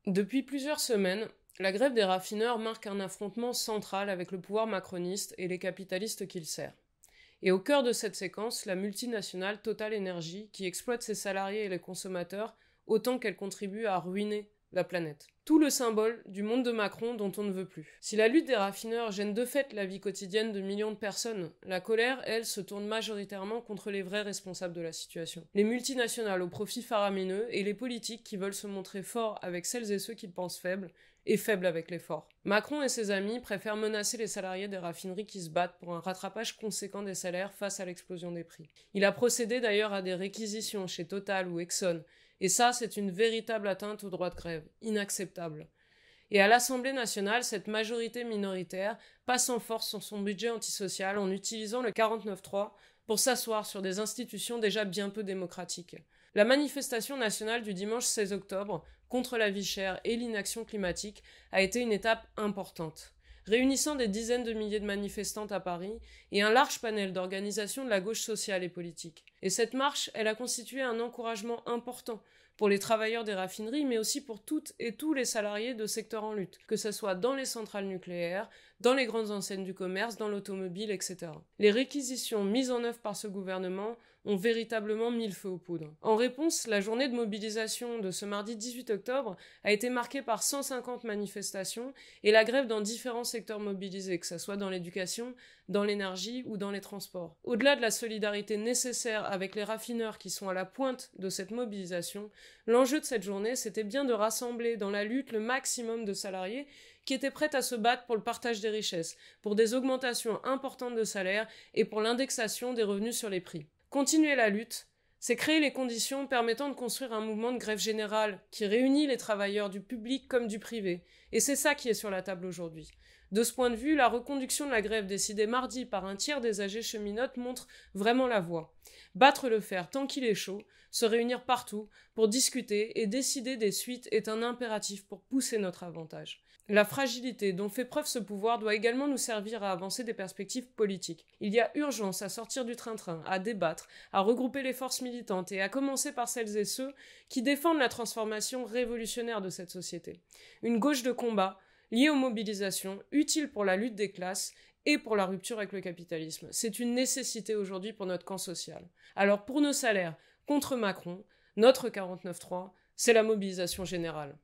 Depuis plusieurs semaines, la grève des raffineurs marque un affrontement central avec le pouvoir macroniste et les capitalistes qu'il sert. Et au cœur de cette séquence, la multinationale Total Energy qui exploite ses salariés et les consommateurs autant qu'elle contribue à ruiner la planète. Tout le symbole du monde de Macron dont on ne veut plus. Si la lutte des raffineurs gêne de fait la vie quotidienne de millions de personnes, la colère, elle, se tourne majoritairement contre les vrais responsables de la situation. Les multinationales au profit faramineux et les politiques qui veulent se montrer forts avec celles et ceux qu'ils pensent faibles et faibles avec les forts. Macron et ses amis préfèrent menacer les salariés des raffineries qui se battent pour un rattrapage conséquent des salaires face à l'explosion des prix. Il a procédé d'ailleurs à des réquisitions chez Total ou Exxon, et ça, c'est une véritable atteinte au droit de grève, inacceptable. Et à l'Assemblée nationale, cette majorité minoritaire passe en force sur son budget antisocial en utilisant le 49.3 pour s'asseoir sur des institutions déjà bien peu démocratiques. La manifestation nationale du dimanche 16 octobre contre la vie chère et l'inaction climatique a été une étape importante. Réunissant des dizaines de milliers de manifestantes à Paris et un large panel d'organisations de la gauche sociale et politique. Et cette marche, elle a constitué un encouragement important pour les travailleurs des raffineries, mais aussi pour toutes et tous les salariés de secteurs en lutte, que ce soit dans les centrales nucléaires, dans les grandes enseignes du commerce, dans l'automobile, etc. Les réquisitions mises en œuvre par ce gouvernement ont véritablement mis le feu aux poudres. En réponse, la journée de mobilisation de ce mardi 18 octobre a été marquée par 150 manifestations et la grève dans différents secteurs mobilisés, que ce soit dans l'éducation, dans l'énergie ou dans les transports. Au-delà de la solidarité nécessaire avec les raffineurs qui sont à la pointe de cette mobilisation, l'enjeu de cette journée, c'était bien de rassembler dans la lutte le maximum de salariés qui étaient prêts à se battre pour le partage des richesses, pour des augmentations importantes de salaire et pour l'indexation des revenus sur les prix. Continuer la lutte, c'est créer les conditions permettant de construire un mouvement de grève générale qui réunit les travailleurs du public comme du privé. Et c'est ça qui est sur la table aujourd'hui. De ce point de vue, la reconduction de la grève décidée mardi par un tiers des AG cheminotes montre vraiment la voie. Battre le fer tant qu'il est chaud, se réunir partout pour discuter et décider des suites est un impératif pour pousser notre avantage. La fragilité dont fait preuve ce pouvoir doit également nous servir à avancer des perspectives politiques. Il y a urgence à sortir du train-train, à débattre, à regrouper les forces militantes et à commencer par celles et ceux qui défendent la transformation révolutionnaire de cette société. Une gauche de combat, liée aux mobilisations, utile pour la lutte des classes et pour la rupture avec le capitalisme. C'est une nécessité aujourd'hui pour notre camp social. Alors pour nos salaires, contre Macron, notre 49.3, c'est la mobilisation générale.